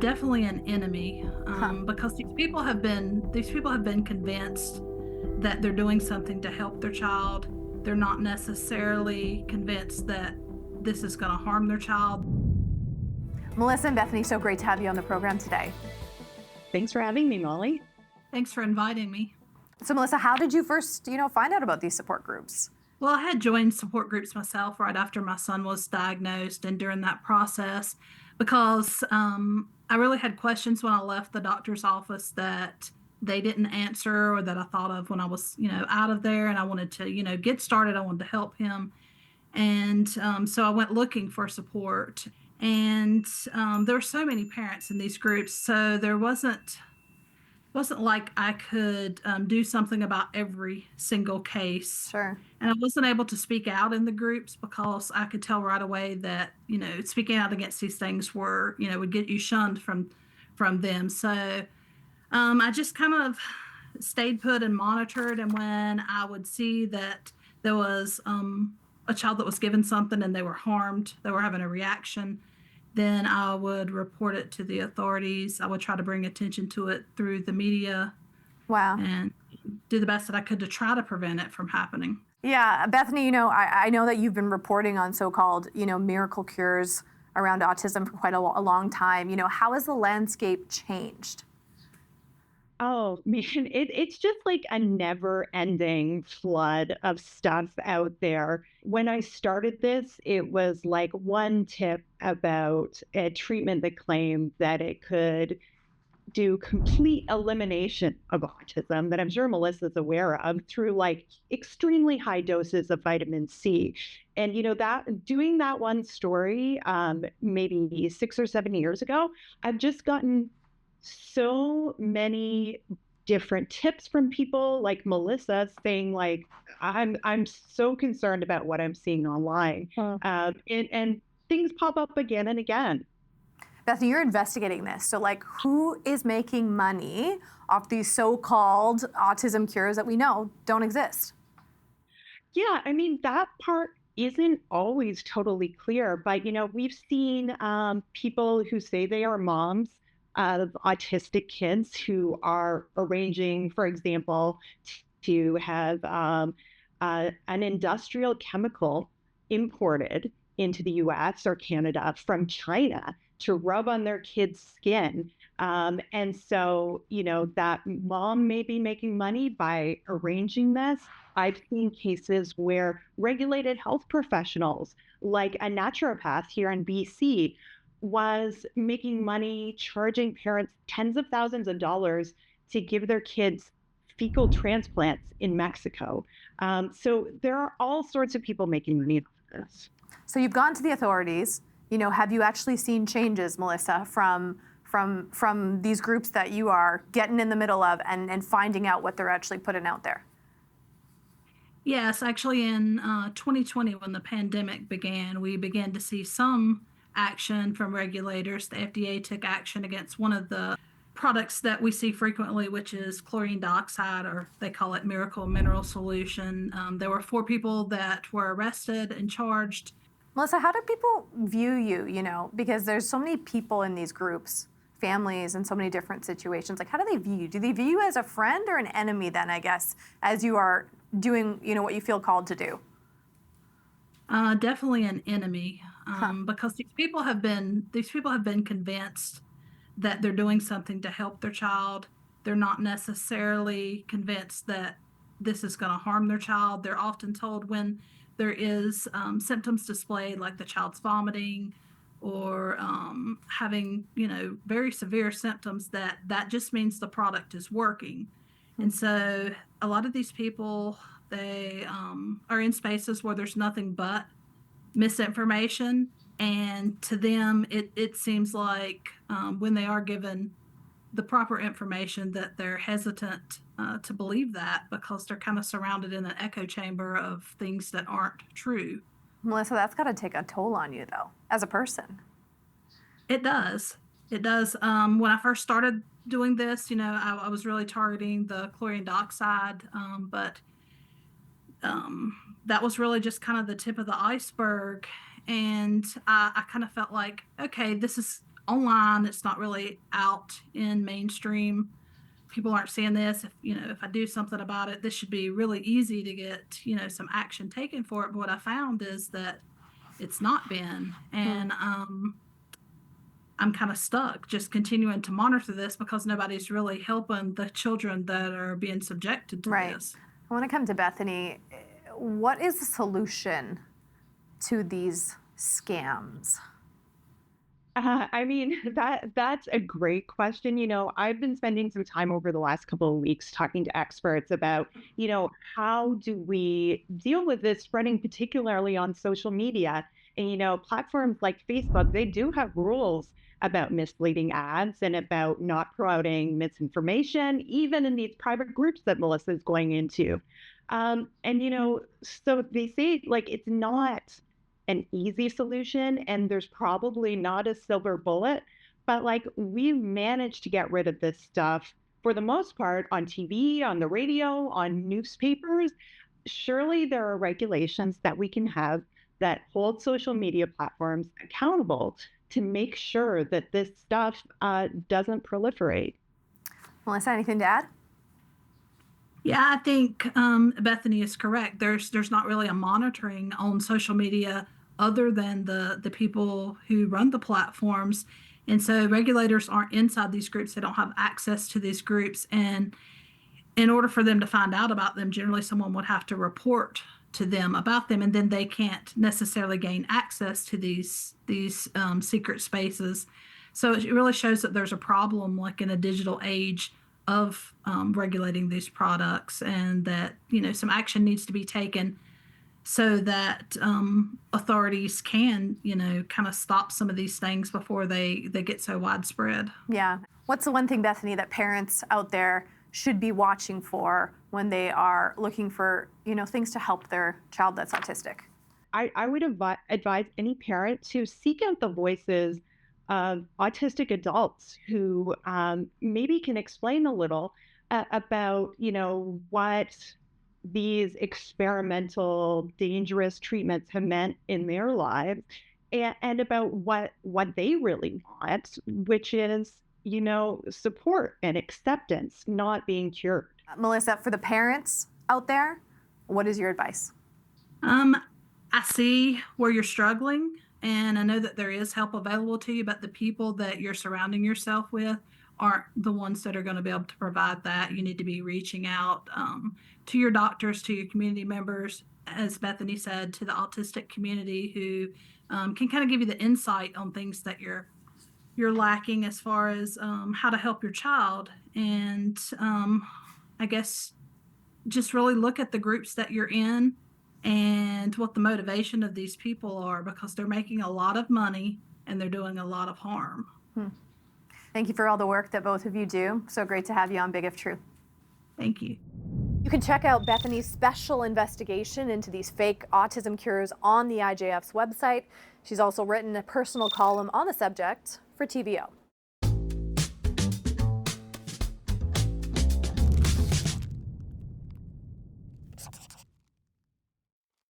Definitely an enemy, Huh. because these people have been convinced that they're doing something to help their child. They're not necessarily convinced that this is going to harm their child. Melissa and Bethany, so great to have you on the program today. Thanks for having me, Molly. Thanks for inviting me. So Melissa, how did you first, find out about these support groups? Well, I had joined support groups myself right after my son was diagnosed, and during that process, because I really had questions when I left the doctor's office that they didn't answer or that I thought of when I was, out of there, and I wanted to, get started. I wanted to help him. And so I went looking for support. And there were so many parents in these groups, so there wasn't like I could do something about every single case. Sure. And I wasn't able to speak out in the groups because I could tell right away that, speaking out against these things would get you shunned from them. So I just kind of stayed put and monitored. And when I would see that there was a child that was given something and they were harmed, they were having a reaction, then I would report it to the authorities. I would try to bring attention to it through the media Wow. and do the best that I could to try to prevent it from happening. Yeah, Bethany, I know that you've been reporting on so-called, miracle cures around autism for quite a long time. How has the landscape changed? Oh, man, it's just like a never-ending flood of stuff out there. When I started this, it was like one tip about a treatment that claimed that it could do complete elimination of autism that I'm sure Melissa's aware of through like extremely high doses of vitamin C. And that doing that one story maybe 6 or 7 years ago, I've just gotten so many different tips from people like Melissa saying like I'm so concerned about what I'm seeing online. And things pop up again and again. Bethany, you're investigating this. So, who is making money off these so-called autism cures that we know don't exist? Yeah, I mean, that part isn't always totally clear, but we've seen people who say they are moms of autistic kids who are arranging, for example, to have an industrial chemical imported into the US or Canada from China to rub on their kids' skin. And so, that mom may be making money by arranging this. I've seen cases where regulated health professionals, like a naturopath here in BC, was making money charging parents tens of thousands of dollars to give their kids fecal transplants in Mexico. So there are all sorts of people making money off of this. So you've gone to the authorities. Have you actually seen changes, Melissa, from these groups that you are getting in the middle of and finding out what they're actually putting out there? Yes, actually in 2020, when the pandemic began, we began to see some action from regulators. The FDA took action against one of the products that we see frequently, which is chlorine dioxide, or they call it miracle mineral solution. There were 4 people that were arrested and charged. Melissa, how do people view you, because there's so many people in these groups, families, and so many different situations. How do they view you? Do they view you as a friend or an enemy then, I guess, as you are doing, what you feel called to do? Definitely an enemy, because these people have been convinced that they're doing something to help their child. They're not necessarily convinced that this is going to harm their child. They're often told when there is symptoms displayed, like the child's vomiting or having, very severe symptoms, that just means the product is working. And so a lot of these people, they are in spaces where there's nothing but misinformation. And to them, it seems like when they are given the proper information that they're hesitant to believe that, because they're kind of surrounded in an echo chamber of things that aren't true. Melissa, that's got to take a toll on you, though, as a person. It does. It does. When I first started doing this, I was really targeting the chlorine dioxide, but that was really just kind of the tip of the iceberg. And I kind of felt like, okay, this is online. It's not really out in mainstream. People aren't seeing this. If I do something about it, this should be really easy to get, some action taken for it. But what I found is that it's not been. And I'm kind of stuck just continuing to monitor this because nobody's really helping the children that are being subjected to this. I want to come to Bethany. What is the solution to these scams? I mean, that's a great question. I've been spending some time over the last couple of weeks talking to experts about, how do we deal with this spreading, particularly on social media? And, platforms like Facebook, they do have rules about misleading ads and about not promoting misinformation, even in these private groups that Melissa is going into. And, so they say, like, it's not an easy solution, and there's probably not a silver bullet, but like we've managed to get rid of this stuff for the most part on TV, on the radio, on newspapers. Surely there are regulations that we can have that hold social media platforms accountable to make sure that this stuff doesn't proliferate. Melissa, anything to add? Yeah, I think Bethany is correct. There's not really a monitoring on social media other than the people who run the platforms. And so regulators aren't inside these groups. They don't have access to these groups. And in order for them to find out about them, generally someone would have to report to them about them, and then they can't necessarily gain access to these secret spaces. So it really shows that there's a problem, like in a digital age, of regulating these products, and that some action needs to be taken so that authorities can kind of stop some of these things before they get so widespread. Yeah. What's the one thing, Bethany, that parents out there should be watching for when they are looking for things to help their child that's autistic? I would advise any parent to seek out the voices of autistic adults who maybe can explain a little about, what these experimental, dangerous treatments have meant in their lives, and about what they really want, which is, support and acceptance, not being cured. Melissa, for the parents out there, what is your advice? I see where you're struggling, and I know that there is help available to you, but the people that you're surrounding yourself with aren't the ones that are going to be able to provide that. You need to be reaching out to your doctors, to your community members, as Bethany said, to the autistic community, who can kind of give you the insight on things that you're lacking as far as how to help your child. And I guess just really look at the groups that you're in and what the motivation of these people are, because they're making a lot of money and they're doing a lot of harm. Thank you for all the work that both of you do. So great to have you on Big If True. Thank you. You can check out Bethany's special investigation into these fake autism cures on the IJF's website. She's also written a personal column on the subject for TVO.